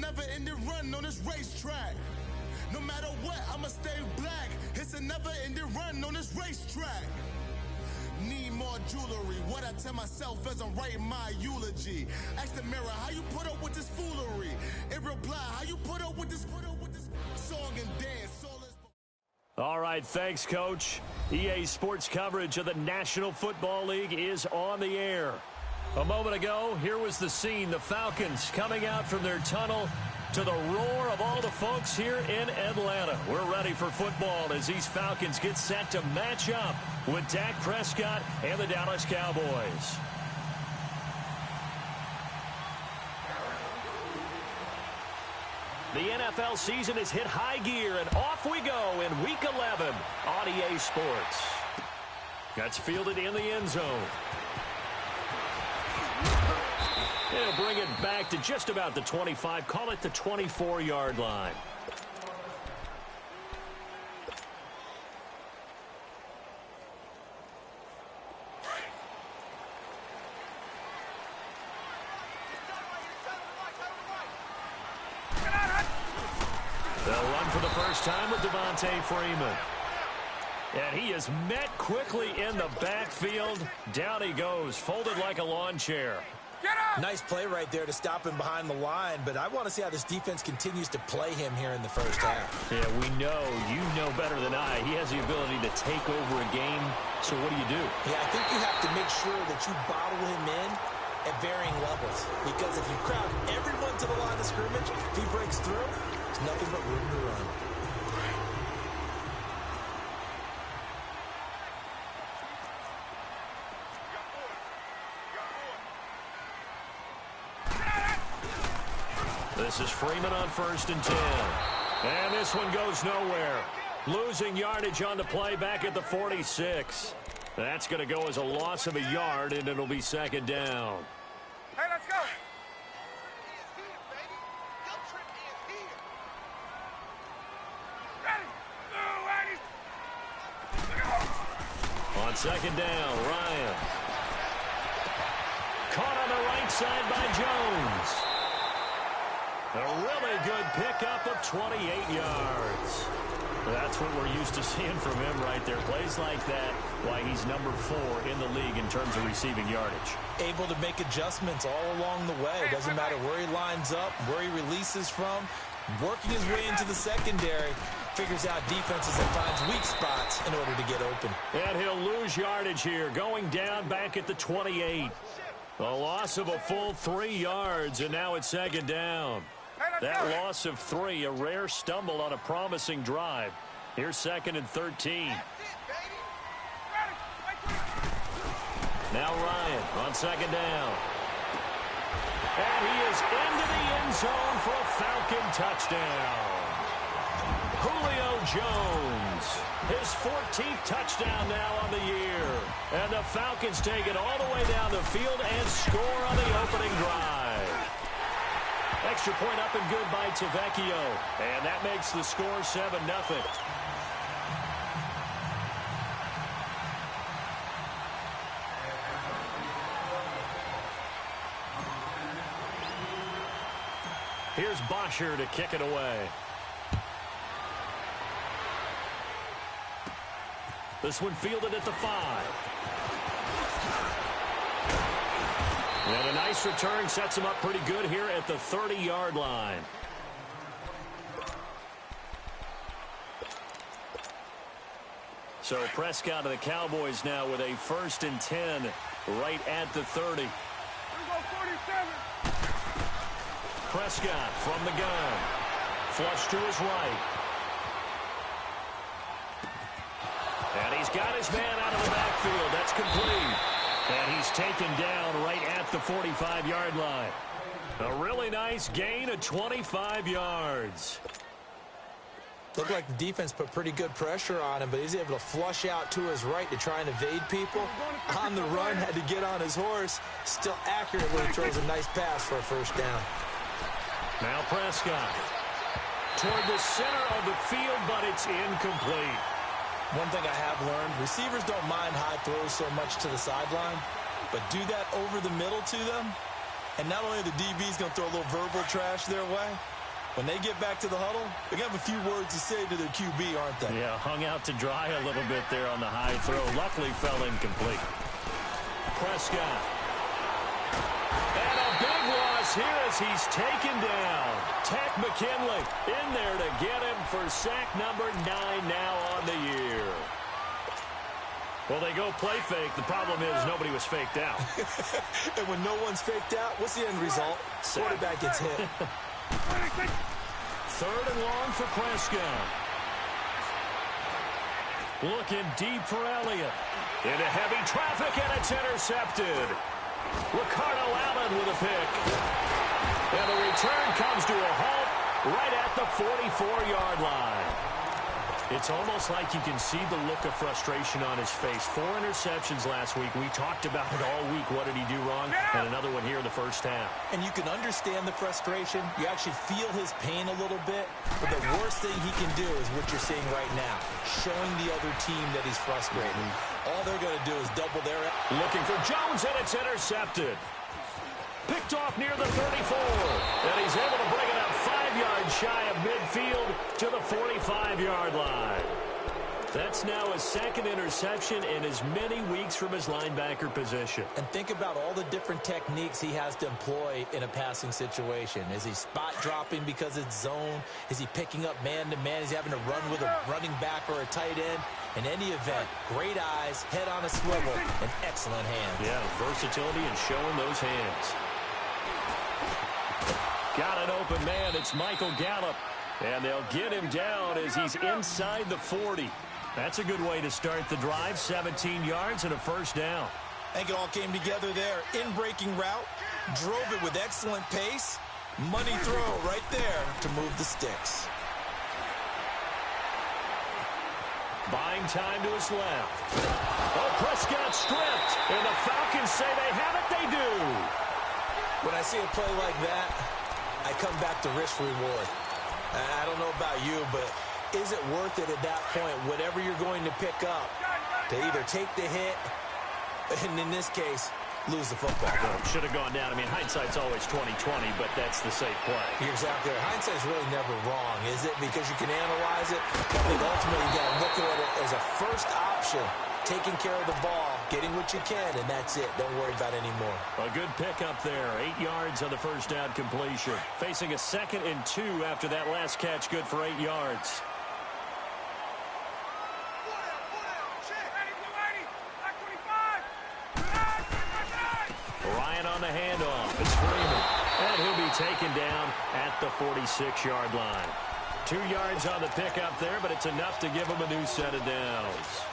never-ending run on this racetrack. No matter what, I'ma stay black. It's a never-ending run on this racetrack. Need more jewelry. What I tell myself as I'm writing my eulogy. Ask the mirror, how you put up with this foolery? In reply, how you put up with this song and dance? All right, thanks, Coach. EA Sports coverage of the National Football League is on the air. A moment ago, here was the scene. The Falcons coming out from their tunnel to the roar of all the folks here in Atlanta. We're ready for football as these Falcons get set to match up with Dak Prescott and the Dallas Cowboys. The NFL season has hit high gear, and off we go in Week 11 on EA Sports. That's fielded in the end zone. They'll bring it back to just about the 25, call it the 24-yard line. They'll run for the first time with Devontae Freeman. And he is met quickly in the backfield. Down he goes, folded like a lawn chair. Nice play right there to stop him behind the line, but I want to see how this defense continues to play him here in the first half. Yeah, we know, you know better than I, he has the ability to take over a game. So what do you do? Yeah, I think you have to make sure that you bottle him in at varying levels, because if you crowd everyone to the line of scrimmage, if he breaks through, there's nothing but room to run. This is Freeman on 1st and 10. And this one goes nowhere. Losing yardage on the play back at the 46. That's going to go as a loss of a yard, and it'll be second down. Hey, let's go. On second down, Ryan. Caught on the right side by Jones. A really good pickup of 28 yards. That's what we're used to seeing from him right there. Plays like that, why he's number 4 in the league in terms of receiving yardage. Able to make adjustments all along the way. Doesn't matter where he lines up, where he releases from. Working his way into the secondary. Figures out defenses and finds weak spots in order to get open. And he'll lose yardage here, going down back at the 28. A loss of a full 3 yards, and now it's second down. That loss of 3, a rare stumble on a promising drive. Here's 2nd and 13. Now Ryan on 2nd down. And he is into the end zone for a Falcon touchdown. Julio Jones, his 14th touchdown now on the year. And the Falcons take it all the way down the field and score on the opening drive. Extra point up and good by Tavecchio. And that makes the score 7-0. Here's Bosher to kick it away. This one fielded at the 5. And a nice return sets him up pretty good here at the 30-yard line. So Prescott of the Cowboys now with a 1st and 10 right at the 30. Prescott from the gun. Flush to his right. And he's got his man out of the backfield. That's complete. And he's taken down right at the 45-yard line. A really nice gain of 25 yards. Looked like the defense put pretty good pressure on him, but he's able to flush out to his right to try and evade people. On the run, had to get on his horse. Still accurately throws a nice pass for a first down. Now Prescott toward the center of the field, but it's incomplete. One thing I have learned, receivers don't mind high throws so much to the sideline, but do that over the middle to them, And not only the DB's going to throw a little verbal trash their way, when they get back to the huddle, they're going to have a few words to say to their QB, aren't they? Yeah, hung out to dry a little bit there on the high throw. Luckily fell incomplete. Prescott. And a big loss here as he's taken down. Tech McKinley in there to get him for sack number 9 now on the year. Well, they go play fake. The problem is nobody was faked out. And when no one's faked out, what's the end result? Quarterback gets hit. 3rd and long for Prescott. Looking deep for Elliott. Into heavy traffic, and it's intercepted. Ricardo Allen with a pick. And the return comes to a halt right at the 44-yard line. It's almost like you can see the look of frustration on his face. 4 interceptions last week. We talked about it all week. What did he do wrong? And another one here in the first half. And you can understand the frustration. You actually feel his pain a little bit. But the worst thing he can do is what you're seeing right now, showing the other team that he's frustrated. All they're going to do is double their... Looking for Jones, and it's intercepted. Picked off near the 34. And he's able to bring it up 5 yards shy of midfield to the 45-yard line. That's now his 2nd interception in as many weeks from his linebacker position. And think about all the different techniques he has to employ in a passing situation. Is he spot dropping because it's zone? Is he picking up man-to-man? Is he having to run with a running back or a tight end? In any event, great eyes, head on a swivel, and excellent hands. Yeah, versatility and showing those hands. Got an open man. It's Michael Gallup. And they'll get him down as he's inside the 40. That's a good way to start the drive. 17 yards and a first down. I think it all came together there. In-breaking route. Drove it with excellent pace. Money throw right there to move the sticks. Buying time to his left. Oh, Prescott stripped. And the Falcons say they have it. They do. When I see a play like that, I come back to risk reward. I don't know about you, but is it worth it at that point, whatever you're going to pick up, to either take the hit, and in this case, lose the football? Well, should have gone down. I mean, hindsight's always 20/20, but that's the safe play. You're exactly right. Hindsight's really never wrong, is it? Because you can analyze it. I think ultimately you got to look at it as a first option, taking care of the ball, getting what you can, and that's it. Don't worry about any more. A good pickup there. 8 yards on the first down completion. Facing a 2nd and 2 after that last catch, good for 8 yards. Ryan on the handoff. It's Freeman. And he'll be taken down at the 46-yard line. 2 yards on the pickup there, but it's enough to give him a new set of downs.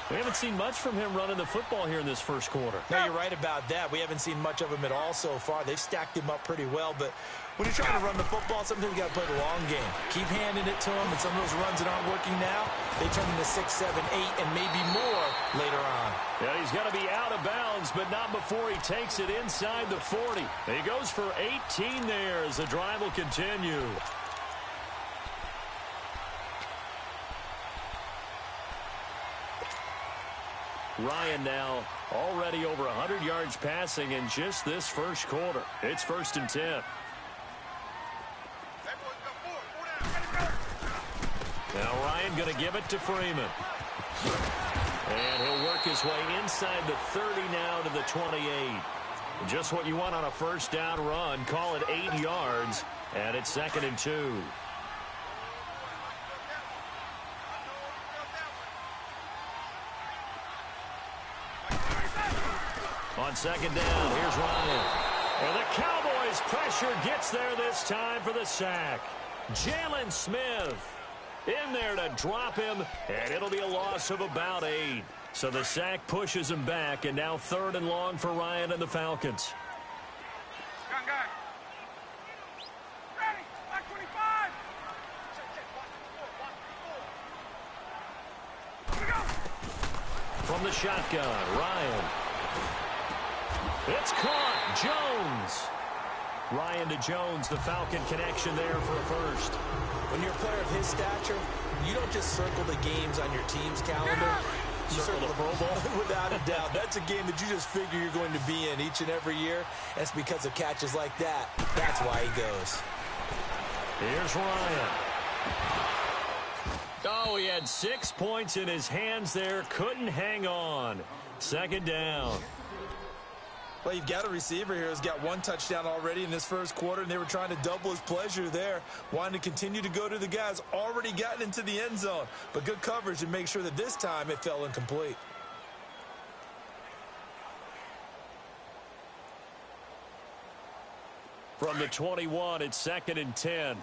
We haven't seen much from him running the football here in this first quarter. No, you're right about that. We haven't seen much of him at all so far. They've stacked him up pretty well, but when you're trying to run the football, sometimes you got to play the long game. Keep handing it to him, and some of those runs that aren't working now, they turn into 6, 7, 8, and maybe more later on. Yeah, he's got to be out of bounds, but not before he takes it inside the 40. He goes for 18 there as the drive will continue. Ryan now already over 100 yards passing in just this first quarter. It's 1st and 10. Now Ryan going to give it to Freeman. And he'll work his way inside the 30 now to the 28. Just what you want on a first down run. Call it 8 yards, and it's 2nd and 2. On 2nd down, here's Ryan. And the Cowboys' pressure gets there this time for the sack. Jalen Smith in there to drop him, and it'll be a loss of about 8. So the sack pushes him back, and now 3rd and long for Ryan and the Falcons. From the shotgun, Ryan. It's caught. Jones. Ryan to Jones, the Falcon connection there for a first. When you're a player of his stature, you don't just circle the games on your team's calendar. circle the Pro Bowl? Without a doubt. That's a game that you just figure you're going to be in each and every year. And it's because of catches like that. That's why he goes. Here's Ryan. Oh, he had 6 points in his hands there. Couldn't hang on. Second down. Well, you've got a receiver here who's got 1 touchdown already in this first quarter, and they were trying to double his pleasure there, wanting to continue to go to the guys already gotten into the end zone. But good coverage to make sure that this time it fell incomplete. From the 21, it's 2nd and 10.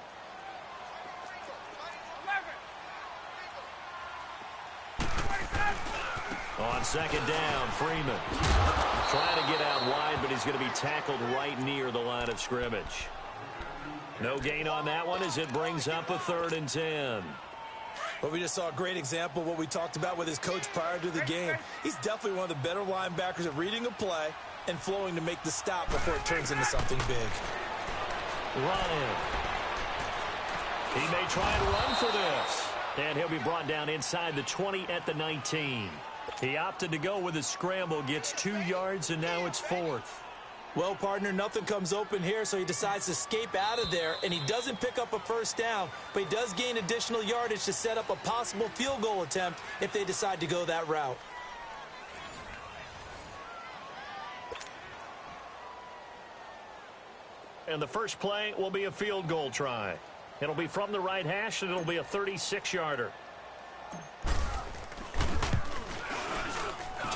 On second down, Freeman trying to get out wide, but he's going to be tackled right near the line of scrimmage. No gain on that one as it brings up a 3rd and 10. Well, we just saw a great example of what we talked about with his coach prior to the game. He's definitely one of the better linebackers at reading a play and flowing to make the stop before it turns into something big. Ryan. He may try and run for this. And he'll be brought down inside the 20 at the 19. He opted to go with a scramble, gets 2 yards, and now it's 4th. Well, partner, nothing comes open here, so he decides to escape out of there, and he doesn't pick up a first down, but he does gain additional yardage to set up a possible field goal attempt if they decide to go that route. And the first play will be a field goal try. It'll be from the right hash, and it'll be a 36-yarder.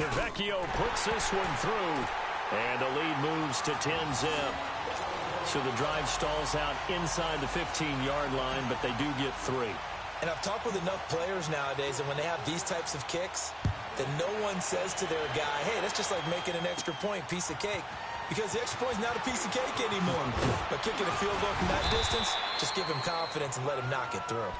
Tavecchio puts this one through, and the lead moves to 10-zip. So the drive stalls out inside the 15-yard line, but they do get 3. And I've talked with enough players nowadays, and when they have these types of kicks, that no one says to their guy, hey, that's just like making an extra point, piece of cake. Because the extra point is not a piece of cake anymore. But kicking a field goal from that distance, just give him confidence and let him knock it through.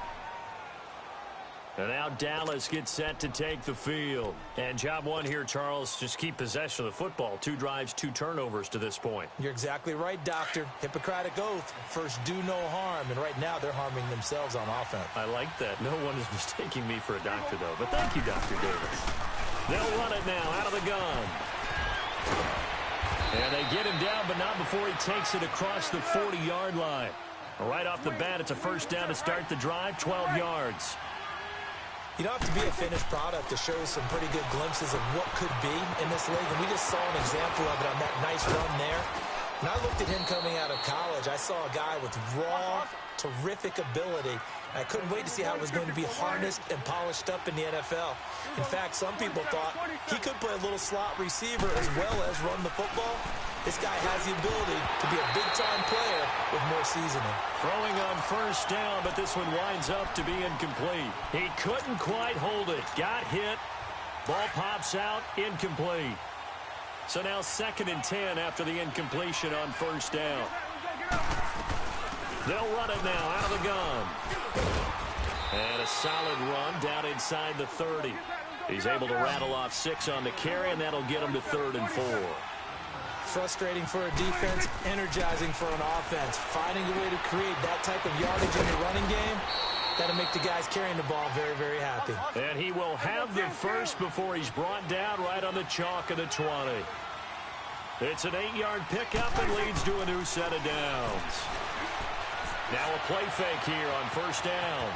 And now Dallas gets set to take the field. And job one here, Charles, just keep possession of the football. 2 drives, 2 turnovers to this point. You're exactly right, Doctor. Hippocratic oath. First, do no harm. And right now, they're harming themselves on offense. I like that. No one is mistaking me for a doctor, though. But thank you, Dr. Davis. They'll run it now out of the gun. And they get him down, but not before he takes it across the 40-yard line. Right off the bat, it's a first down to start the drive, 12 yards. You don't have to be a finished product to show some pretty good glimpses of what could be in this league, and we just saw an example of it on that nice run there. When I looked at him coming out of college, I saw a guy with raw, terrific ability. I couldn't wait to see how it was going to be harnessed and polished up in the NFL. In fact, some people thought he could play a little slot receiver as well as run the football. This guy has the ability to be a big-time player with more seasoning. Throwing on first down, but this one winds up to be incomplete. He couldn't quite hold it. Got hit. Ball pops out. Incomplete. So now 2nd and 10 after the incompletion on first down. They'll run it now out of the gun. And a solid run down inside the 30. He's able to rattle off 6 on the carry, and that'll get him to 3rd and 4. Frustrating for a defense, energizing for an offense. Finding a way to create that type of yardage in your running game, that'll make the guys carrying the ball very, very happy. And he will have the first before he's brought down right on the chalk of the 20. It's an 8-yard pickup and leads to a new set of downs. Now a play fake here on first down.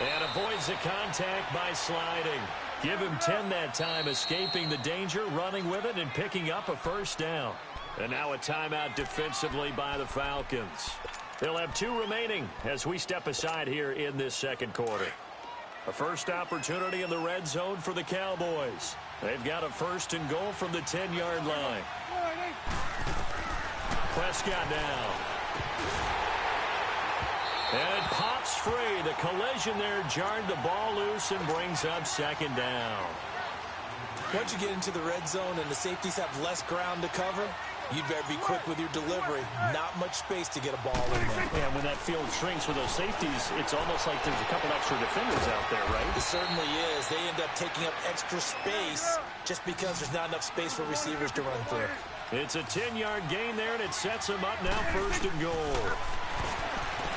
And avoids the contact by sliding. Give him 10 that time, escaping the danger, running with it, and picking up a first down. And now a timeout defensively by the Falcons. They'll have 2 remaining as we step aside here in this second quarter. A first opportunity in the red zone for the Cowboys. They've got a 1st and goal from the 10-yard line. Prescott down. And it pops free. The collision there jarred the ball loose and brings up 2nd down. Once you get into the red zone and the safeties have less ground to cover, you'd better be quick with your delivery. Not much space to get a ball in there. Yeah, when that field shrinks with those safeties, it's almost like there's a couple extra defenders out there, right? It certainly is. They end up taking up extra space just because there's not enough space for receivers to run through. It's a 10-yard gain there, and it sets them up now 1st and goal.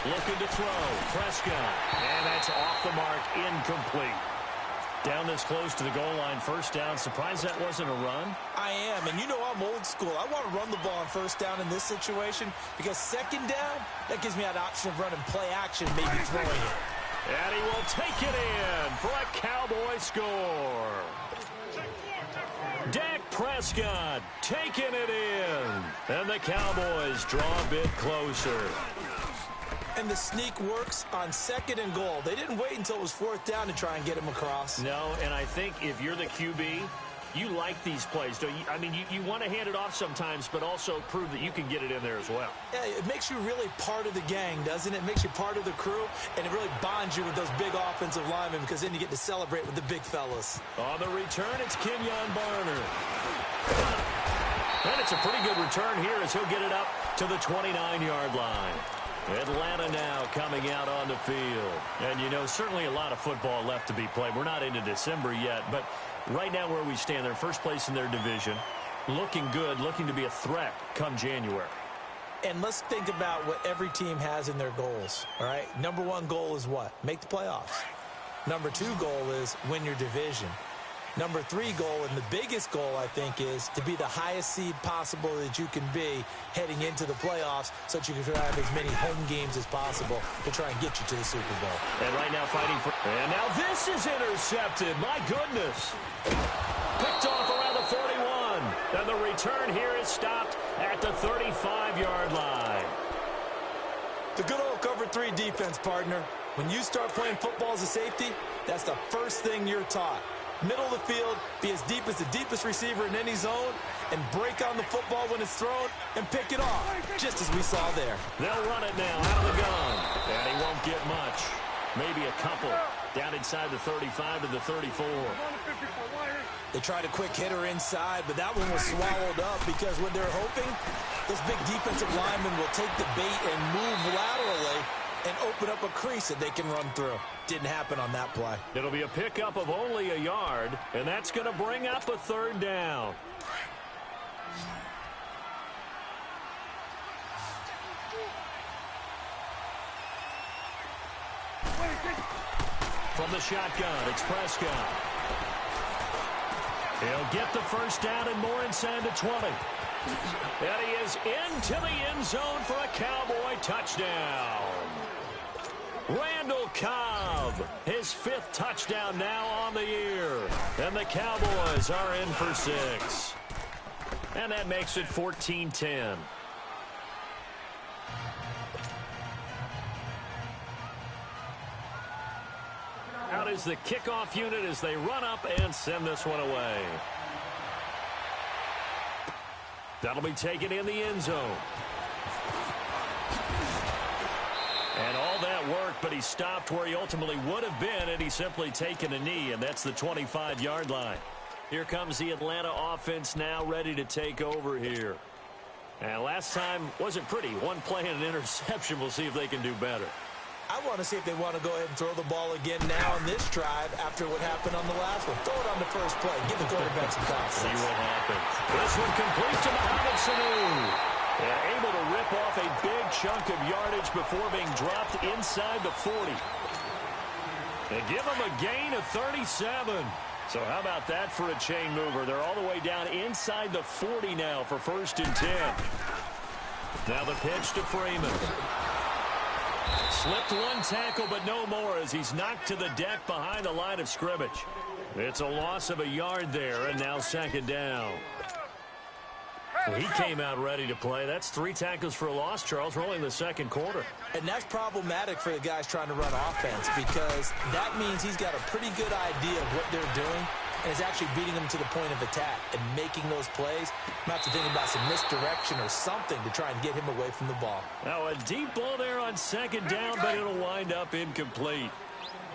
Looking to throw. Prescott. And that's off the mark. Incomplete. Down this close to the goal line, first down. Surprised that wasn't a run? I am, and you know I'm old school. I want to run the ball on first down in this situation because second down, that gives me an option of running play action, maybe throwing it. And he will take it in for a Cowboy score. Dak Prescott taking it in. And the Cowboys draw a bit closer. And the sneak works on second and goal. They didn't wait until it was fourth down to try and get him across. No, and I think if you're the QB, you like these plays, don't you? I mean, you want to hand it off sometimes, but also prove that you can get it in there as well. Yeah, it makes you really part of the gang, doesn't it? It makes you part of the crew, and it really bonds you with those big offensive linemen because then you get to celebrate with the big fellas. On the return, it's Kenyon Barner. And it's a pretty good return here as he'll get it up to the 29-yard line. Atlanta now coming out on the field. And, you know, certainly a lot of football left to be played. We're not into December yet, but right now where we stand, they're first place in their division. Looking good, looking to be a threat come January. And let's think about what every team has in their goals, all right? Number one goal is what? Make the playoffs. Number two goal is win your division. Number three goal, and the biggest goal, I think, is to be the highest seed possible that you can be heading into the playoffs so that you can have as many home games as possible to try and get you to the Super Bowl. And right now fighting for... And now this is intercepted. My goodness. Picked off around the 41. And the return here is stopped at the 35-yard line. The good old cover three defense, partner. When you start playing football as a safety, that's the first thing you're taught. Middle of the field, be as deep as the deepest receiver in any zone, and break on the football when it's thrown and pick it off, just as we saw there. They'll run it now out of the gun, and he won't get much. Maybe a couple down inside the 35 to the 34. They tried a quick hitter inside, but that one was swallowed up because what they're hoping, those big defensive linemen will take the bait and move laterally and open up a crease that they can run through. Didn't happen on that play. It'll be a pickup of only a yard, and that's going to bring up a third down. From the shotgun, it's Prescott. He'll get the first down and more inside the 20. And he is into the end zone for a Cowboy touchdown. Randall Cobb, his fifth touchdown now on the year. And the Cowboys are in for 6. And that makes it 14-10. Out is the kickoff unit as they run up and send this one away. That'll be taken in the end zone. And all that worked, but he stopped where he ultimately would have been had he simply taken a knee, and that's the 25-yard line. Here comes the Atlanta offense now ready to take over here. And last time wasn't pretty. One play and an interception. We'll see if they can do better. I want to see if they want to go ahead and throw the ball again now on this drive after what happened on the last one. Throw it on the first play. Give the quarterback some confidence. See what happens. This one complete to Mohamed Sanu. And able to rip off a big chunk of yardage before being dropped inside the 40. They give him a gain of 37. So how about that for a chain mover? They're all the way down inside the 40 now for 1st and 10. Now the pitch to Freeman. Slipped one tackle, but no more as he's knocked to the deck behind the line of scrimmage. It's a loss of a yard there, and now 2nd down. He came out ready to play. That's 3 tackles for a loss, Charles, rolling the 2nd quarter. And that's problematic for the guys trying to run offense because that means he's got a pretty good idea of what they're doing and is actually beating them to the point of attack and making those plays. I'm have to think about some misdirection or something to try and get him away from the ball. Now a deep ball there on 2nd down, but it'll wind up incomplete.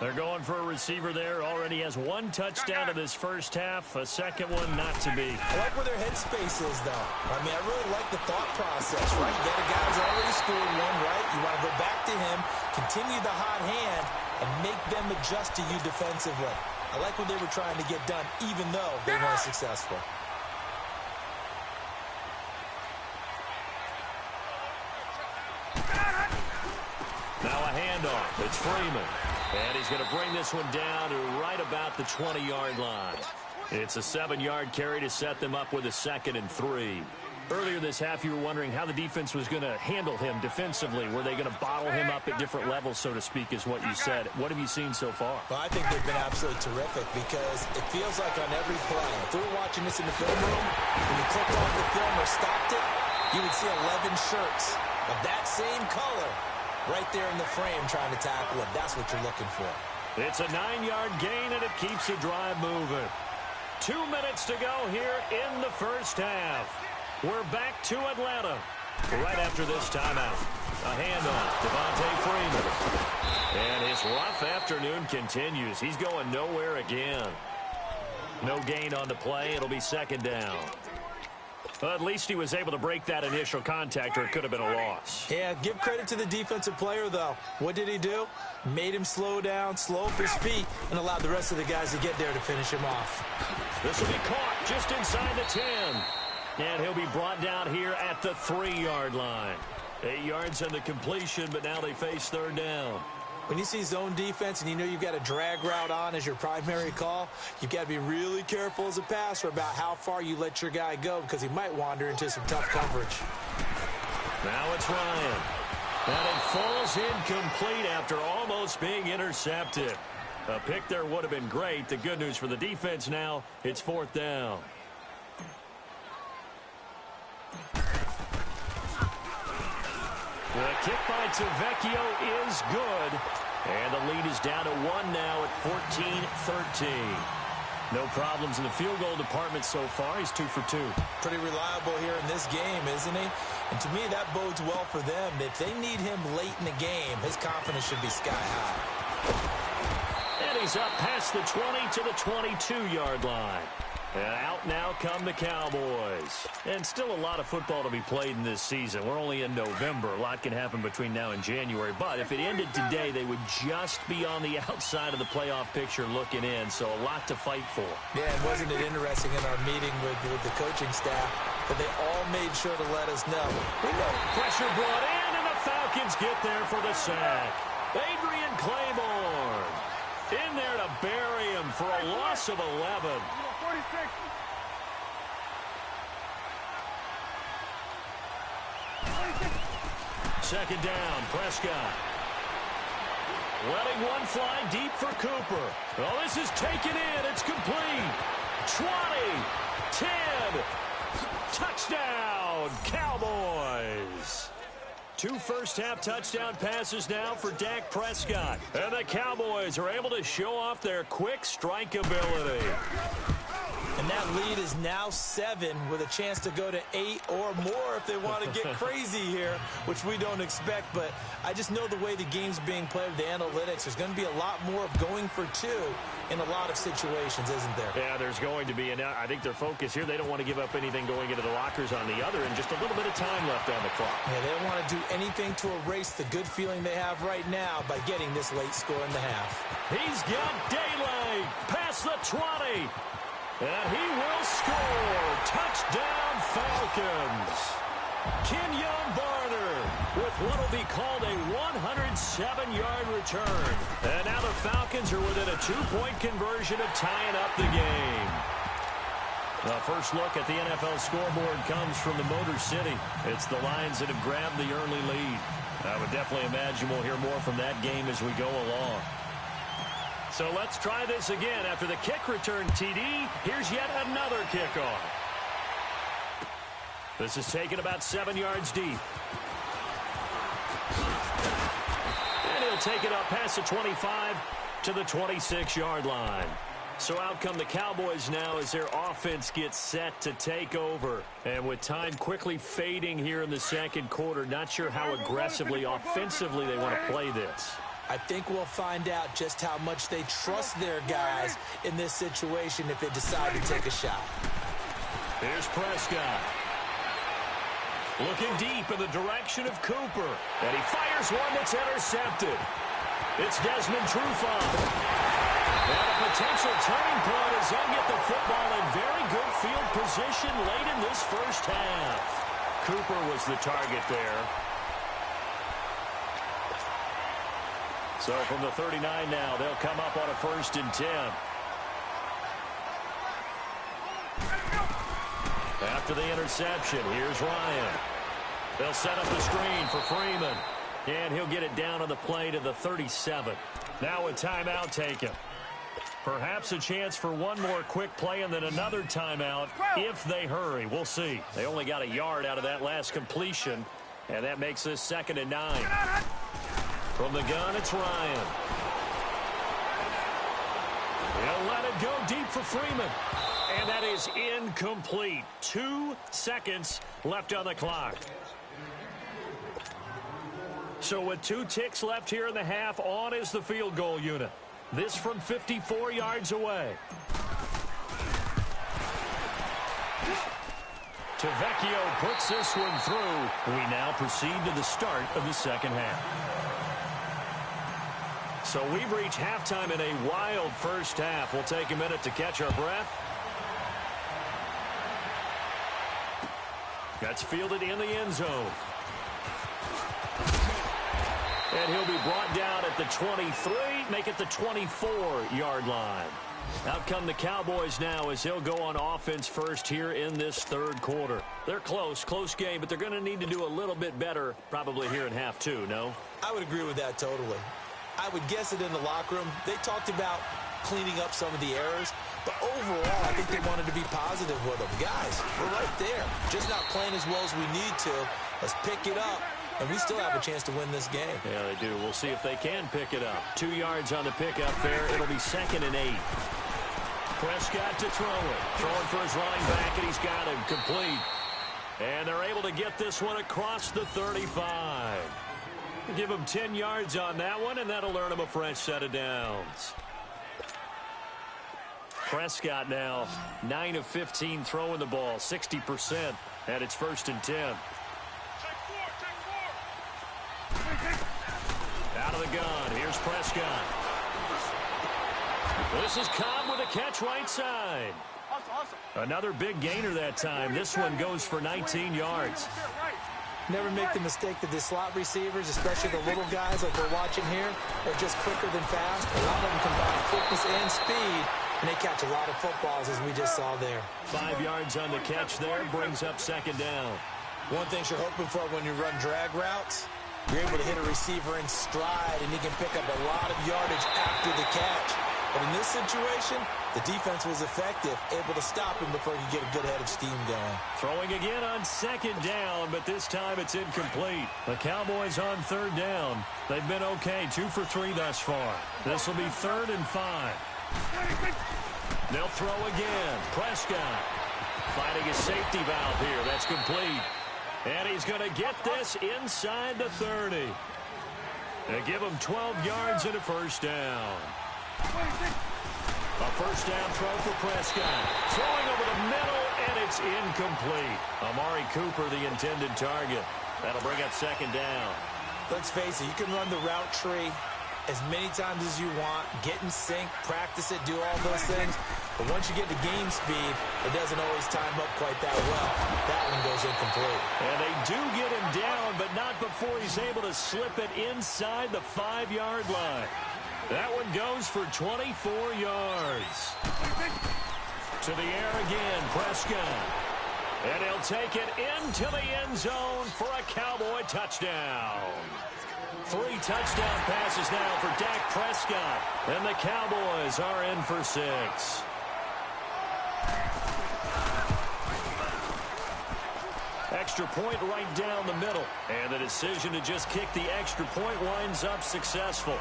They're going for a receiver there. Already has 1 touchdown in this first half. A second one not to be. I like where their headspace is, though. I mean, I really like the thought process, right? You got a guy who's already scored one, right? You want to go back to him, continue the hot hand, and make them adjust to you defensively. I like what they were trying to get done, even though they weren't successful. Now a handoff. It's Freeman. And he's going to bring this one down to right about the 20-yard line. It's a 7-yard carry to set them up with a 2nd and 3. Earlier this half, you were wondering how the defense was going to handle him defensively. Were they going to bottle him up at different levels, so to speak, is what you said. What have you seen so far? Well, I think they've been absolutely terrific because it feels like on every play, if we were watching this in the film room, when you clicked off the film or stopped it, you would see 11 shirts of that same color right there in the frame trying to tackle it. That's what you're looking for. It's a 9-yard gain, and it keeps the drive moving. 2 minutes to go here in the first half. We're back to Atlanta right after this timeout. A handoff, Devontae Freeman. And his rough afternoon continues. He's going nowhere again. No gain on the play. It'll be 2nd down. Well, at least he was able to break that initial contact, or it could have been a loss. Yeah, give credit to the defensive player, though. What did he do? Made him slow down, slow up his feet, and allowed the rest of the guys to get there to finish him off. This will be caught just inside the 10. And he'll be brought down here at the 3-yard line. 8 yards on the completion, but now they face 3rd down. When you see zone defense and you know you've got a drag route on as your primary call, you've got to be really careful as a passer about how far you let your guy go because he might wander into some tough coverage. Now it's Ryan. And it falls incomplete after almost being intercepted. A pick there would have been great. The good news for the defense now, it's 4th down. The kick by Tavecchio is good. And the lead is down to 1 now at 14-13. No problems in the field goal department so far. He's 2 for 2. Pretty reliable here in this game, isn't he? And to me, that bodes well for them. If they need him late in the game, his confidence should be sky high. And he's up past the 20 to the 22-yard line. And out now come the Cowboys. And still a lot of football to be played in this season. We're only in November. A lot can happen between now and January. But if it ended today, they would just be on the outside of the playoff picture looking in. So a lot to fight for. Yeah, and wasn't it interesting in our meeting with the coaching staff that they all made sure to let us know. We know. Pressure brought in, and the Falcons get there for the sack. Adrian Claiborne in there to bury him for a loss of 11. 46. Second down, Prescott. Letting one fly deep for Cooper. Oh, this is taken in. It's complete. 20, 10, touchdown, Cowboys. 2 first-half touchdown passes now for Dak Prescott. And the Cowboys are able to show off their quick strike ability. And that lead is now 7 with a chance to go to 8 or more if they want to get crazy here, which we don't expect. But I just know the way the game's being played with the analytics, there's going to be a lot more of going for 2 in a lot of situations, isn't there? Yeah, there's going to be. And I think their focus here, they don't want to give up anything going into the lockers on the other, and just a little bit of time left on the clock. Yeah, they don't want to do anything to erase the good feeling they have right now by getting this late score in the half. He's got daylight past the 20. And he will score. Touchdown, Falcons. Kenyon Barner with what will be called a 107-yard return. And now the Falcons are within a 2-point conversion of tying up the game. The first look at the NFL scoreboard comes from the Motor City. It's the Lions that have grabbed the early lead. I would definitely imagine we'll hear more from that game as we go along. So let's try this again. After the kick return TD, here's yet another kickoff. This is taken about 7 yards deep. And he'll take it up past the 25 to the 26-yard line. So out come the Cowboys now as their offense gets set to take over. And with time quickly fading here in the second quarter, not sure how aggressively, offensively they want to play this. I think we'll find out just how much they trust their guys in this situation if they decide to take a shot. Here's Prescott. Looking deep in the direction of Cooper. And he fires one that's intercepted. It's Desmond Trufant. And a potential turning point as they'll get the football in very good field position late in this first half. Cooper was the target there. So from the 39 now, they'll come up on a 1st and 10. After the interception, here's Ryan. They'll set up the screen for Freeman. And he'll get it down on the play to the 37. Now a timeout taken. Perhaps a chance for one more quick play and then another timeout if they hurry. We'll see. They only got a yard out of that last completion, and that makes this 2nd and 9. From the gun, it's Ryan. He'll let it go deep for Freeman. And that is incomplete. 2 seconds left on the clock. So with 2 ticks left here in the half, on is the field goal unit. This from 54 yards away. Tavecchio puts this one through. We now proceed to the start of the 2nd half. So we've reached halftime in a wild first half. We'll take a minute to catch our breath. That's fielded in the end zone. And he'll be brought down at the 23, make it the 24-yard line. Out come the Cowboys now as they'll go on offense first here in this 3rd quarter. They're close game, but they're going to need to do a little bit better probably here in half 2, no? I would agree with that totally. I would guess it in the locker room. They talked about cleaning up some of the errors, but overall, I think they wanted to be positive with them. Guys, we're right there. Just not playing as well as we need to. Let's pick it up. And we still have a chance to win this game. Yeah, they do. We'll see if they can pick it up. 2 yards on the pickup there. It'll be 2nd and 8. Prescott to throw it. Throwing for his running back, and he's got him complete. And they're able to get this one across the 35. Give him 10 yards on that one, and that'll earn him a fresh set of downs. Prescott now 9 of 15 throwing the ball, 60%, and it's 1st and 10. Out of the gun, here's Prescott. This is Cobb with a catch right side. Another big gainer that time. This one goes for 19 yards. Never make the mistake that the slot receivers, especially the little guys like we're watching here, are just quicker than fast. A lot of them combine quickness and speed, and they catch a lot of footballs, as we just saw there. 5 yards on the catch there, brings up 2nd down. One thing you're hoping for when you run drag routes, you're able to hit a receiver in stride, and he can pick up a lot of yardage after the catch. But in this situation, the defense was effective, able to stop him before he could get a good head of steam going. Throwing again on 2nd down, but this time it's incomplete. The Cowboys on 3rd down. They've been okay, 2 for 3 thus far. This will be 3rd and 5. They'll throw again. Prescott finding a safety valve here. That's complete. And he's going to get this inside the 30. They give him 12 yards and a 1st down. A 1st down throw for Prescott. Throwing over the middle, and it's incomplete. Amari Cooper, the intended target. That'll bring up 2nd down. Let's face it, you can run the route tree as many times as you want, get in sync, practice it, do all those things. But once you get to game speed, it doesn't always time up quite that well. That one goes incomplete. And they do get him down, but not before he's able to slip it inside the 5-yard line. That one goes for 24 yards. To the air again, Prescott. And he'll take it into the end zone for a Cowboy touchdown. 3 touchdown passes now for Dak Prescott. And the Cowboys are in for 6. Extra point right down the middle. And the decision to just kick the extra point winds up successful.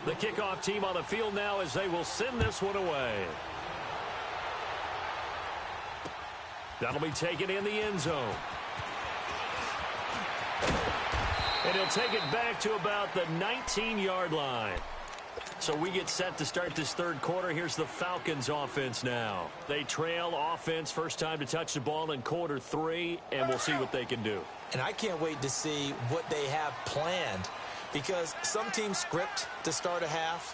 The kickoff team on the field now as they will send this one away. That'll be taken in the end zone. And he'll take it back to about the 19-yard line. So we get set to start this 3rd quarter. Here's the Falcons offense now. They trail offense, first time to touch the ball in quarter 3, and we'll see what they can do. And I can't wait to see what they have planned, because some teams script to start a half.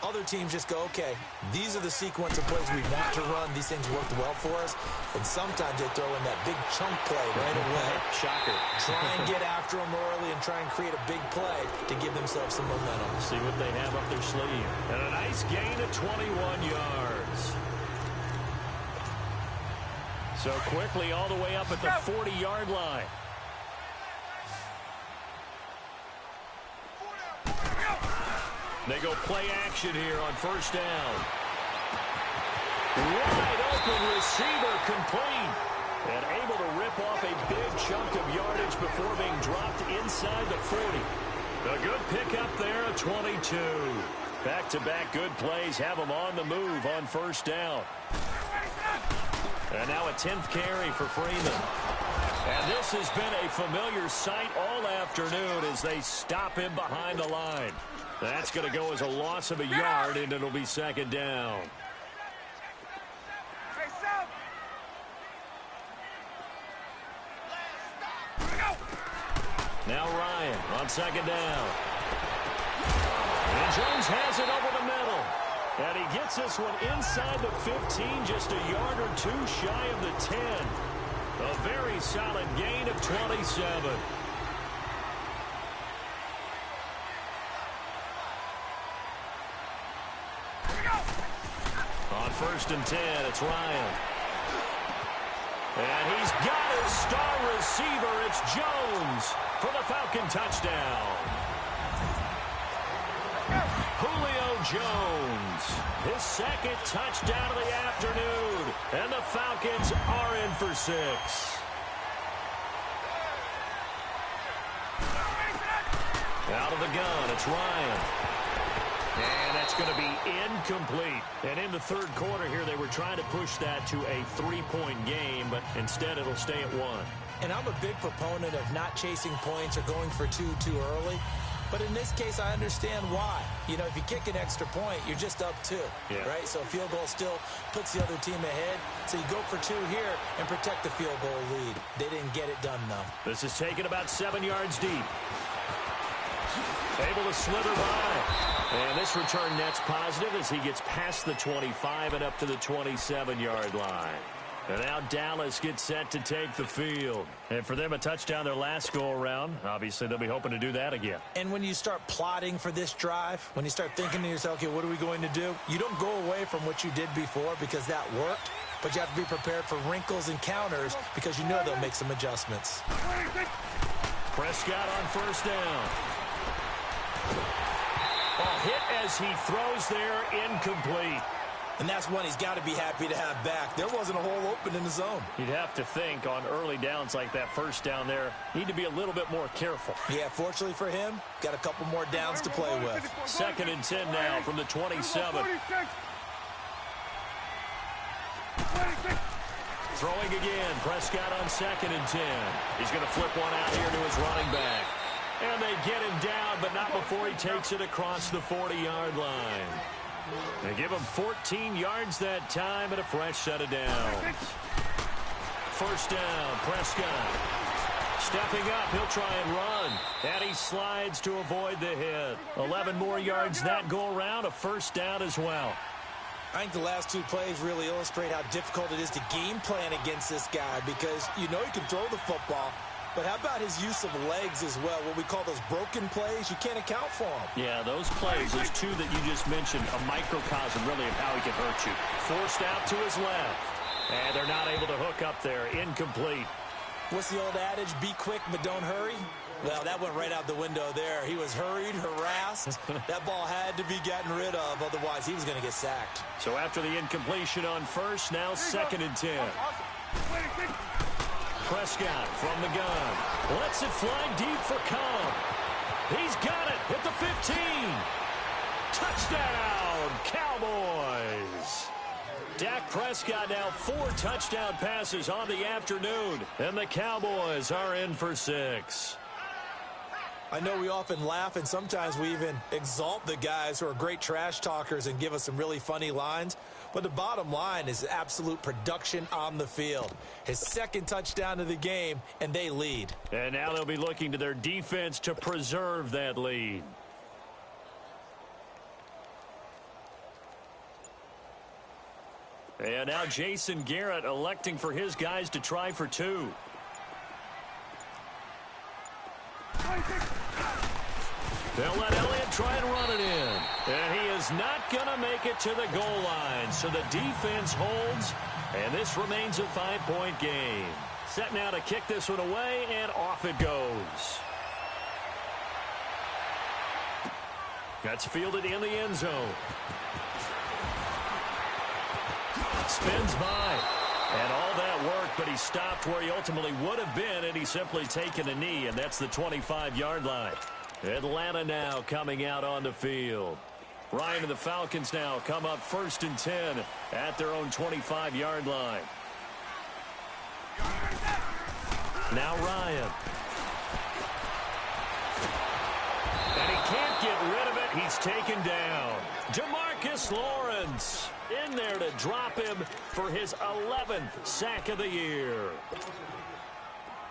other teams just go, okay, these are the sequence of plays we want to run. These things worked well for us. And sometimes they throw in that big chunk play right away. Shocker. Try and get after them early and try and create a big play to give themselves some momentum. See what they have up their sleeve. And a nice gain of 21 yards. So quickly all the way up at the 40-yard line. They go play action here on first down. Wide open receiver complete. And able to rip off a big chunk of yardage before being dropped inside the 40. A good pickup there at 22. Back-to-back good plays have them on the move on first down. And now a 10th carry for Freeman. And this has been a familiar sight all afternoon as they stop him behind the line. That's going to go as a loss of a yard, and it'll be second down. Now Ryan on second down. And Jones has it over the middle. And he gets this one inside the 15, just a yard or two shy of the 10. A very solid gain of 27. On first and 10, it's Ryan. And he's got his star receiver. It's Jones for the Falcon touchdown. Julio Jones, his second touchdown of the afternoon. And the Falcons are in for 6. Out of the gun, it's Ryan. And that's going to be incomplete. And in the third quarter here, they were trying to push that to a 3-point game, but instead it'll stay at 1. And I'm a big proponent of not chasing points or going for two too early. But in this case, I understand why. You know, if you kick an extra point, you're just up 2, right? So a field goal still puts the other team ahead. So you go for 2 here and protect the field goal lead. They didn't get it done, though. This is taken about 7 yards deep. Able to slither by. And this return net's positive as he gets past the 25 and up to the 27-yard line. And now Dallas gets set to take the field. And for them, a touchdown their last go-around. Obviously, they'll be hoping to do that again. And when you start plotting for this drive, when you start thinking to yourself, okay, what are we going to do? You don't go away from what you did before because that worked. But you have to be prepared for wrinkles and counters because you know they'll make some adjustments. Prescott on first down. Ball hit as he throws there, incomplete. And that's one he's got to be happy to have back. There wasn't a hole open in the zone. You'd have to think on early downs like that first down there, need to be a little bit more careful. Yeah, fortunately for him, got a couple more downs to play with. Second and 10 now from the 27. Throwing again, Prescott on second and 10. He's going to flip one out here to his running back. And they get him down, but not before he takes it across the 40-yard line. They give him 14 yards that time and a fresh set of downs. First down, Prescott. Stepping up, he'll try and run. And he slides to avoid the hit. 11 more yards that go around, a first down as well. I think the last 2 plays really illustrate how difficult it is to game plan against this guy because you know he can throw the football. But how about his use of legs as well? What we call those broken plays, you can't account for them. Yeah, those plays, those 2 that you just mentioned, a microcosm really of how he can hurt you. Forced out to his left. And they're not able to hook up there. Incomplete. What's the old adage? Be quick, but don't hurry? Well, that went right out the window there. He was hurried, harassed. That ball had to be gotten rid of, otherwise he was going to get sacked. So after the incompletion on first, now second and 10. Prescott from the gun. Lets it fly deep for Cobb. He's got it at the 15. Touchdown, Cowboys. Dak Prescott now 4 touchdown passes on the afternoon. And the Cowboys are in for 6. I know we often laugh and sometimes we even exalt the guys who are great trash talkers and give us some really funny lines. But the bottom line is absolute production on the field. His second touchdown of the game, and they lead. And now they'll be looking to their defense to preserve that lead. And now Jason Garrett electing for his guys to try for 2. They'll let Elliott try and run it in. And he is not going to make it to the goal line. So the defense holds, and this remains a 5-point game. Set now to kick this one away, and off it goes. That's fielded in the end zone. Spins by. And all that work, but he stopped where he ultimately would have been, and he's simply taken a knee, and that's the 25-yard line. Atlanta now coming out on the field. Ryan and the Falcons now come up 1st and 10 at their own 25-yard line. Now Ryan. And he can't get rid of it. He's taken down. DeMarcus Lawrence in there to drop him for his 11th sack of the year.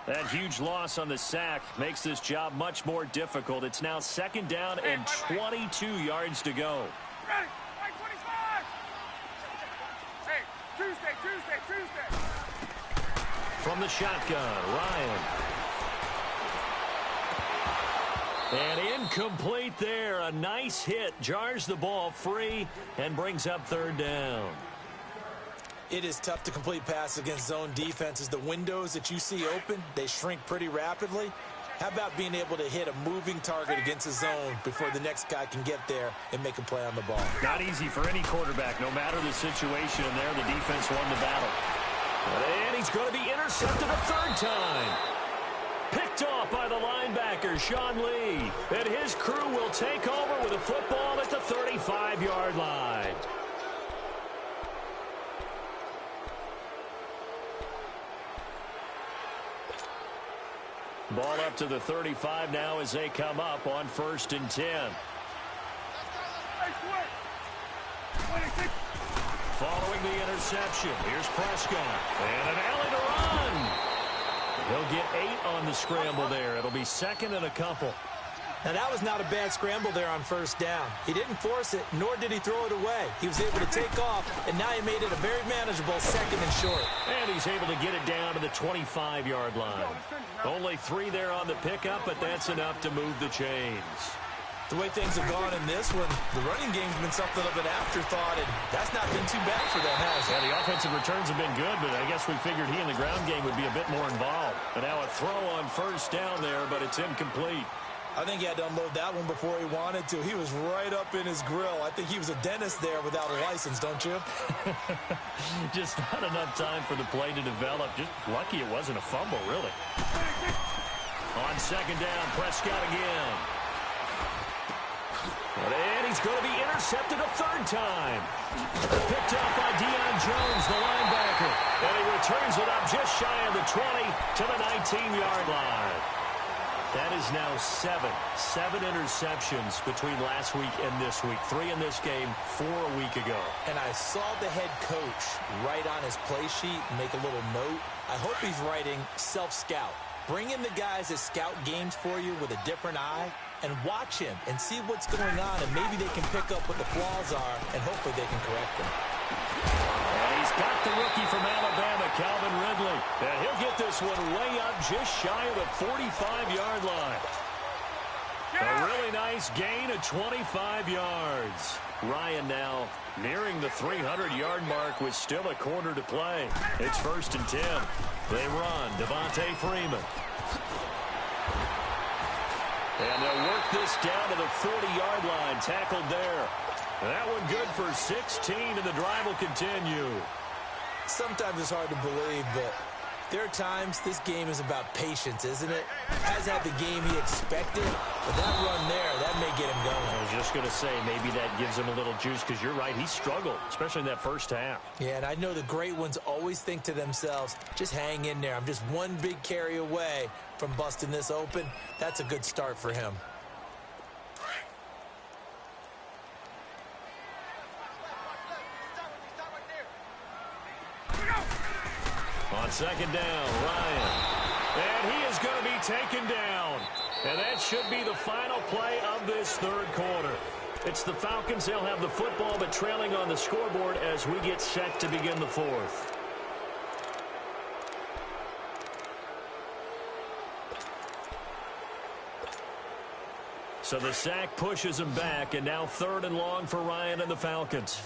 That huge loss on the sack makes this job much more difficult. It's now 2nd down and 22 yards to go. Ready? 25! Hey, Tuesday. From the shotgun, Ryan. And incomplete there. A nice hit. Jars the ball free and brings up 3rd down. It is tough to complete passes against zone defenses. The windows that you see open, they shrink pretty rapidly. How about being able to hit a moving target against a zone before the next guy can get there and make a play on the ball? Not easy for any quarterback, no matter the situation. And there, the defense won the battle. And he's going to be intercepted a 3rd time. Picked off by the linebacker, Sean Lee. And his crew will take over with a football at the 35-yard line. Ball up to the 35 now as they come up on 1st and 10. Following the interception, here's Prescott. And an alley to run. He'll get 8 on the scramble there. It'll be 2nd and a couple. Now, that was not a bad scramble there on 1st down. He didn't force it, nor did he throw it away. He was able to take off, and now he made it a very manageable 2nd and short. And he's able to get it down to the 25-yard line. Only 3 there on the pickup, but that's enough to move the chains. The way things have gone in this one, the running game's been something of an afterthought, and that's not been too bad for them, has it? Yeah, the offensive returns have been good, but I guess we figured he in the ground game would be a bit more involved. And now a throw on 1st down there, but it's incomplete. I think he had to unload that one before he wanted to. He was right up in his grill. I think he was a dentist there without a license, don't you? Just not enough time for the play to develop. Just lucky it wasn't a fumble, really. On 2nd down, Prescott again. And he's going to be intercepted a 3rd time. Picked up by Deion Jones, the linebacker. And he returns it up just shy of the 20 to the 19-yard line. That is now 7 interceptions between last week and this week. 3 in this game, 4 a week ago. And I saw the head coach write on his play sheet, make a little note. I hope he's writing self-scout. Bring in the guys that scout games for you with a different eye and watch him and see what's going on, and maybe they can pick up what the flaws are, and hopefully they can correct them. And he's got the rookie from Alabama, Calvin Ridley. And he'll get this one way up just shy of the 45-yard line. A really nice gain of 25 yards. Ryan now nearing the 300-yard mark with still a quarter to play. It's 1st and 10. They run. Devontae Freeman. And they'll work this down to the 40-yard line. Tackled there. That one good for 16, and the drive will continue. Sometimes it's hard to believe, but there are times this game is about patience, isn't it? Has had the game he expected, but that run there, that may get him going. I was just going to say, maybe that gives him a little juice, because you're right, he struggled, especially in that 1st half. Yeah, and I know the great ones always think to themselves, just hang in there. I'm just one big carry away from busting this open. That's a good start for him. On 2nd down, Ryan. And he is going to be taken down. And that should be the final play of this 3rd quarter. It's the Falcons. They'll have the football, but trailing on the scoreboard as we get set to begin the fourth. So the sack pushes him back, and now 3rd and long for Ryan and the Falcons.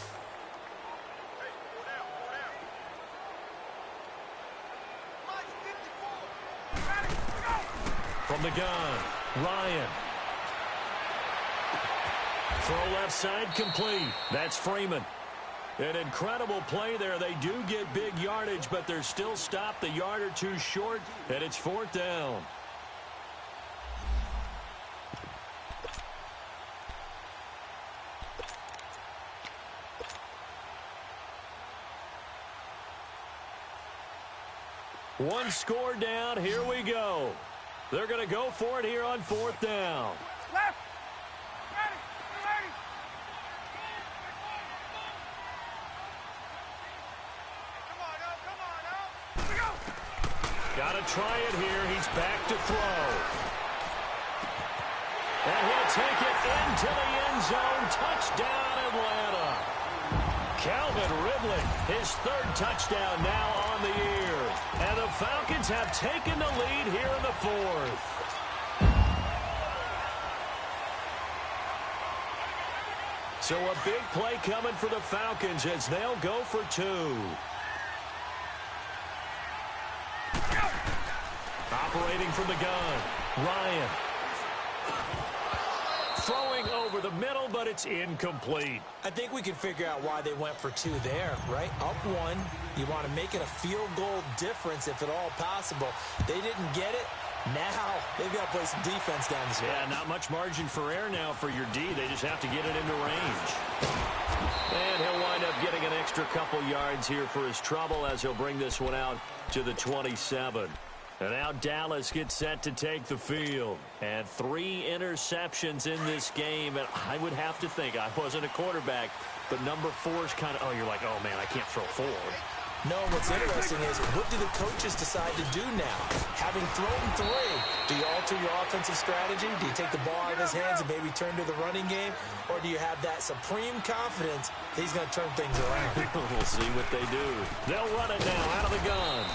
From the gun, Ryan. Throw left side complete. That's Freeman. An incredible play there. They do get big yardage, but they're still stopped a yard or two short, and it's 4th down. One score down. Here we go. They're going to go for it here on 4th down. Left. Ready. Ready. Come on up. Come on up. Here we go. Got to try it here. He's back to throw. And he'll take it into the end zone. Touchdown, Atlanta. Calvin Ridley, his 3rd touchdown now on the year. And the Falcons have taken the lead here in the 4th. So a big play coming for the Falcons as they'll go for 2. Operating from the gun, Ryan. Throwing over the middle, but it's incomplete. I think we can figure out why they went for 2 there, right? Up 1. You want to make it a field goal difference if at all possible. They didn't get it. Now they've got to play some defense down the stretch. Yeah, not much margin for error now for your D. They just have to get it into range. And he'll wind up getting an extra couple yards here for his trouble as he'll bring this one out to the 27. And now Dallas gets set to take the field. And 3 interceptions in this game. And I would have to think, I wasn't a quarterback, but number 4 is kind of, oh, you're like, oh, man, I can't throw 4. No, what's interesting is, what do the coaches decide to do now? Having thrown 3, do you alter your offensive strategy? Do you take the ball out of his hands and maybe turn to the running game? Or do you have that supreme confidence that he's going to turn things around? We'll see what they do. They'll run it now out of the gun.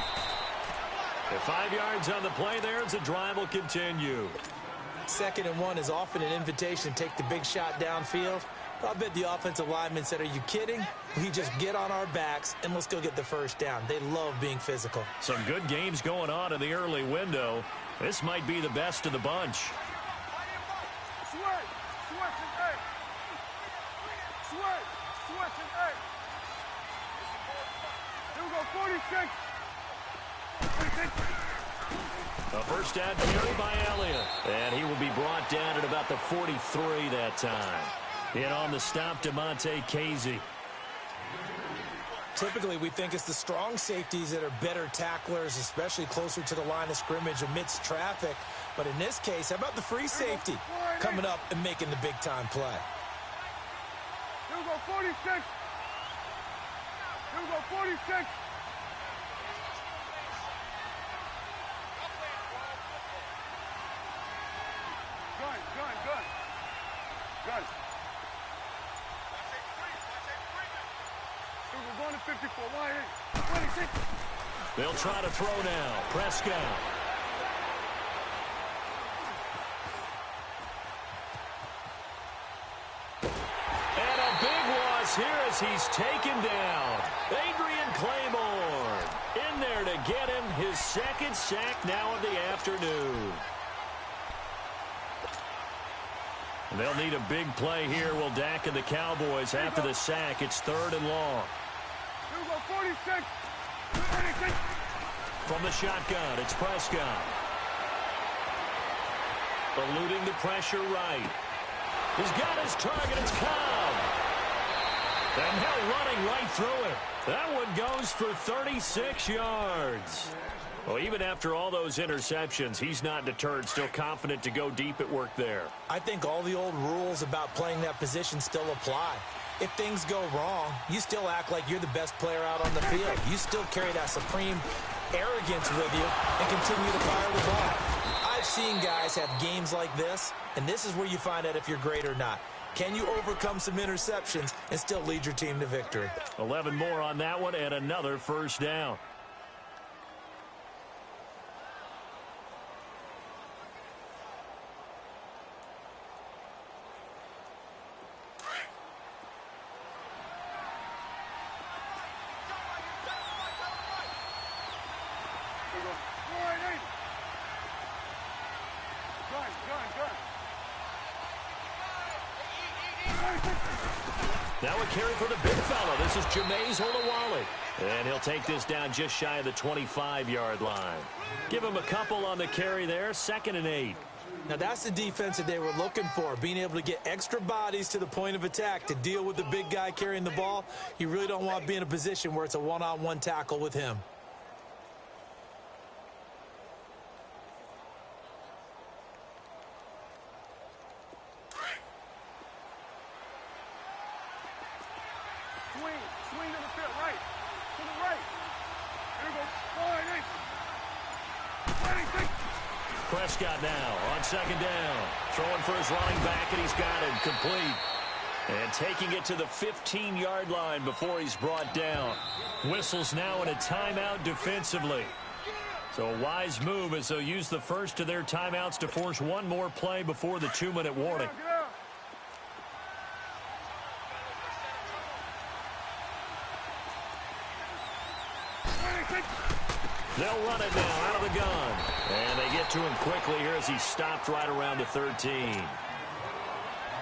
And 5 yards on the play there as the drive will continue. 2nd and 1 is often an invitation to take the big shot downfield. I bet the offensive lineman said, are you kidding? We just get on our backs and let's go get the first down. They love being physical. Some good games going on in the early window. This might be the best of the bunch. Here we go, 46. A first down carry by Elliott. And he will be brought down at about the 43 that time. In on the stop, DeMonte Casey. Typically, we think it's the strong safeties that are better tacklers, especially closer to the line of scrimmage amidst traffic. But in this case, how about the free safety coming up and making the big-time play? Here we go, 46. Here we go, 46. Gun. We're going to 54. 26. They'll try to throw now. Prescott. And a big loss here as he's taken down. Adrian Claiborne in there to get him his 2nd sack now of the afternoon. They'll need a big play here. Will Dak and the Cowboys after the sack. It's 3rd and long. Here we go, 46. 46. From the shotgun, it's Prescott. Eluding the pressure right. He's got his target. It's Cobb. And now running right through it. That one goes for 36 yards. Well, even after all those interceptions, he's not deterred, still confident to go deep at work there. I think all the old rules about playing that position still apply. If things go wrong, you still act like you're the best player out on the field. You still carry that supreme arrogance with you and continue to fire the ball. I've seen guys have games like this, and this is where you find out if you're great or not. Can you overcome some interceptions and still lead your team to victory? 11 more on that one and another first down. Now a carry for the big fella. This is Jameis Olawale. And he'll take this down just shy of the 25-yard line. Give him a couple on the carry there. 2nd and 8. Now that's the defense that they were looking for, being able to get extra bodies to the point of attack to deal with the big guy carrying the ball. You really don't want to be in a position where it's a one-on-one tackle with him. Swing to the field, right. To the right. There we go. 4 8. Prescott now on 2nd down. Throwing for his running back, and he's got it complete. And taking it to the 15-yard line before he's brought down. Whistles now in a timeout defensively. So a wise move as they'll use the first of their timeouts to force one more play before the 2-minute warning. They'll run it now out of the gun. And they get to him quickly here as he stopped right around the 13.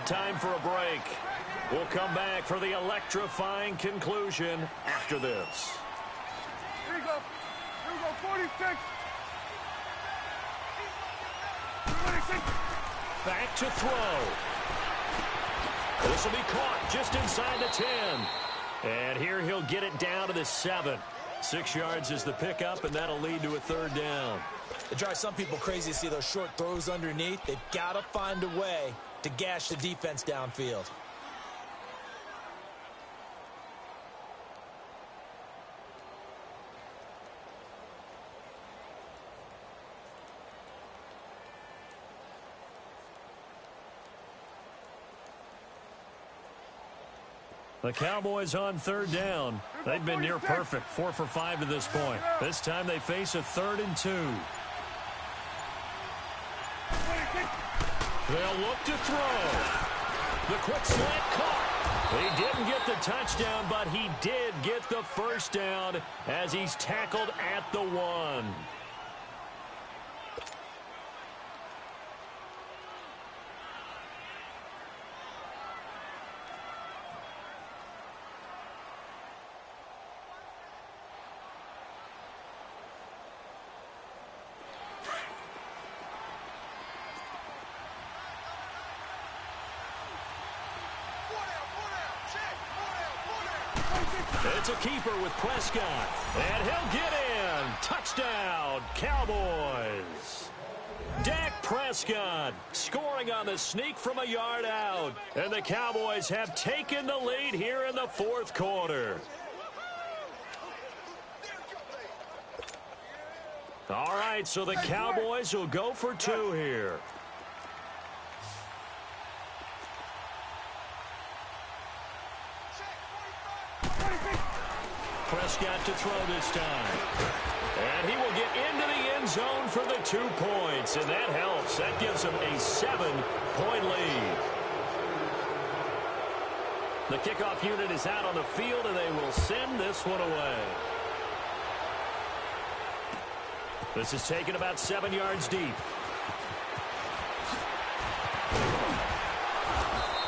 Time for a break. We'll come back for the electrifying conclusion after this. Here we go. Here we go. 46. 26. Back to throw. This will be caught just inside the 10. And here he'll get it down to the 7. 6 yards is the pickup, and that'll lead to a 3rd down. It drives some people crazy to see those short throws underneath. They've got to find a way to gash the defense downfield. The Cowboys on 3rd down. They've been near perfect, 4 for 5 to this point. This time they face a 3rd and 2. They'll look to throw. The quick slant caught. He didn't get the touchdown, but he did get the first down as he's tackled at the 1. It's a keeper with Prescott, and he'll get in. Touchdown, Cowboys. Dak Prescott scoring on the sneak from a yard out, and the Cowboys have taken the lead here in the 4th quarter. All right, so the Cowboys will go for 2 here. Prescott to throw this time. And he will get into the end zone for the 2 points, and that helps. That gives him a 7-point lead. The kickoff unit is out on the field, and they will send this one away. This is taken about 7 yards deep.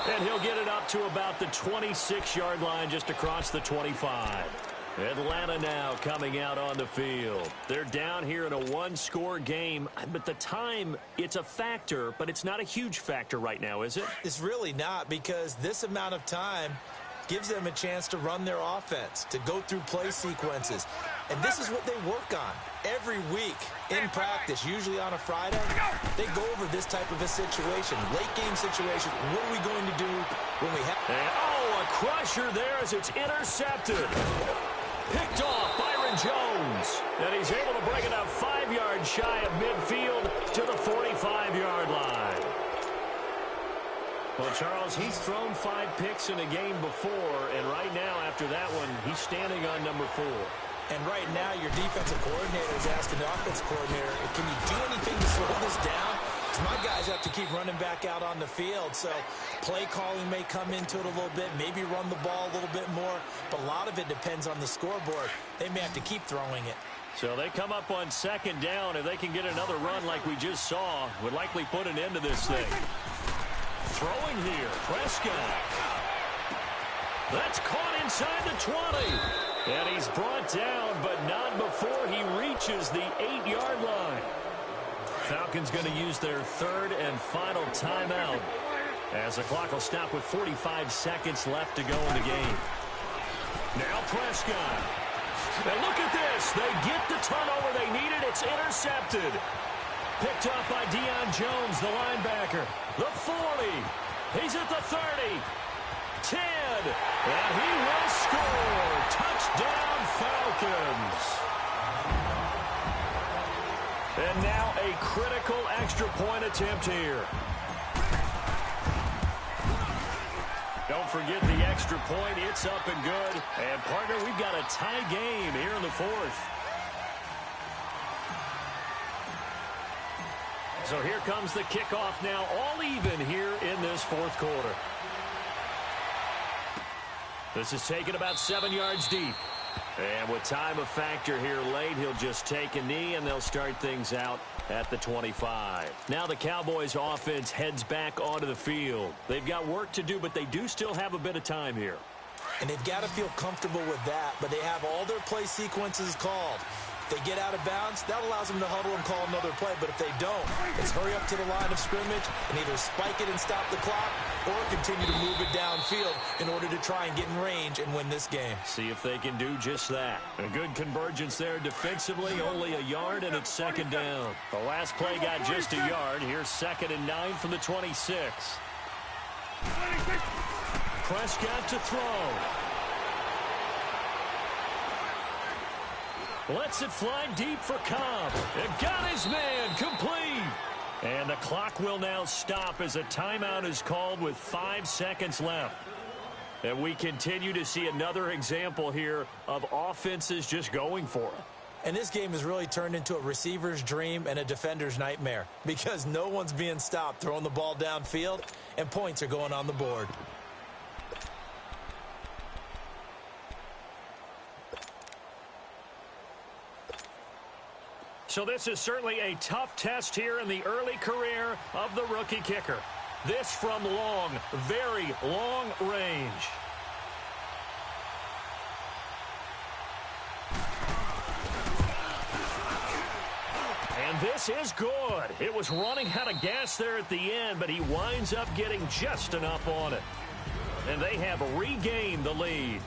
And he'll get it up to about the 26-yard line just across the 25. Atlanta now coming out on the field. They're down here in a 1-score game, but the time, it's a factor, but it's not a huge factor right now, is it? It's really not, because this amount of time gives them a chance to run their offense, to go through play sequences. And this is what they work on every week in practice, usually on a Friday. They go over this type of a situation, late game situation. What are we going to do when we have... And, oh, a crusher there as it's intercepted. Picked off Byron Jones. And he's able to bring it up 5 yards shy of midfield to the 45-yard line. Well, Charles, he's thrown 5 picks in a game before, and right now, after that one, he's standing on number 4. And right now, your defensive coordinator is asking the offensive coordinator, can you do anything to slow this down? Because my guys have to keep running back out on the field. So play calling may come into it a little bit, maybe run the ball a little bit more. But a lot of it depends on the scoreboard. They may have to keep throwing it. So they come up on 2nd down. If they can get another run like we just saw, would likely put an end to this thing. Throwing here, Prescott. That's caught inside the 20. And he's brought down, but not before he reaches the 8-yard line. Falcons going to use their 3rd and final timeout, as the clock will stop with 45 seconds left to go in the game. Now Prescott. And look at this. They get the turnover they needed. It's intercepted. Picked up by Deion Jones, the linebacker. The 40. He's at the 30. 10. And he will score. Touchdown, Falcons. And now a critical extra point attempt here. Don't forget the extra point. It's up and good. And, partner, we've got a tie game here in the 4th. So here comes the kickoff now, all even here in this 4th quarter. This is taken about 7 yards deep. And with time a factor here late, he'll just take a knee, and they'll start things out at the 25. Now the Cowboys offense heads back onto the field. They've got work to do, but they do still have a bit of time here. And they've got to feel comfortable with that, but they have all their play sequences called. If they get out of bounds, that allows them to huddle and call another play. But if they don't, it's hurry up to the line of scrimmage and either spike it and stop the clock or continue to move it downfield in order to try and get in range and win this game. See if they can do just that. A good convergence there defensively, only a yard, and it's 2nd down. The last play got just a yard. Here's 2nd and 9 from the 26. Prescott to throw. Lets it fly deep for Cobb. And got his man complete. And the clock will now stop as a timeout is called with 5 seconds left. And we continue to see another example here of offenses just going for it. And this game has really turned into a receiver's dream and a defender's nightmare because no one's being stopped throwing the ball downfield, and points are going on the board. So this is certainly a tough test here in the early career of the rookie kicker. This from long, very long range. And this is good. It was running out of gas there at the end, but he winds up getting just enough on it. And they have regained the lead.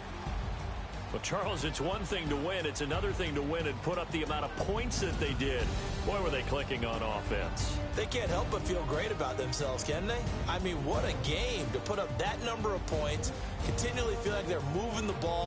Well, Charles, it's one thing to win. It's another thing to win and put up the amount of points that they did. Boy, were they clicking on offense. They can't help but feel great about themselves, can they? I mean, what a game to put up that number of points, continually feel like they're moving the ball.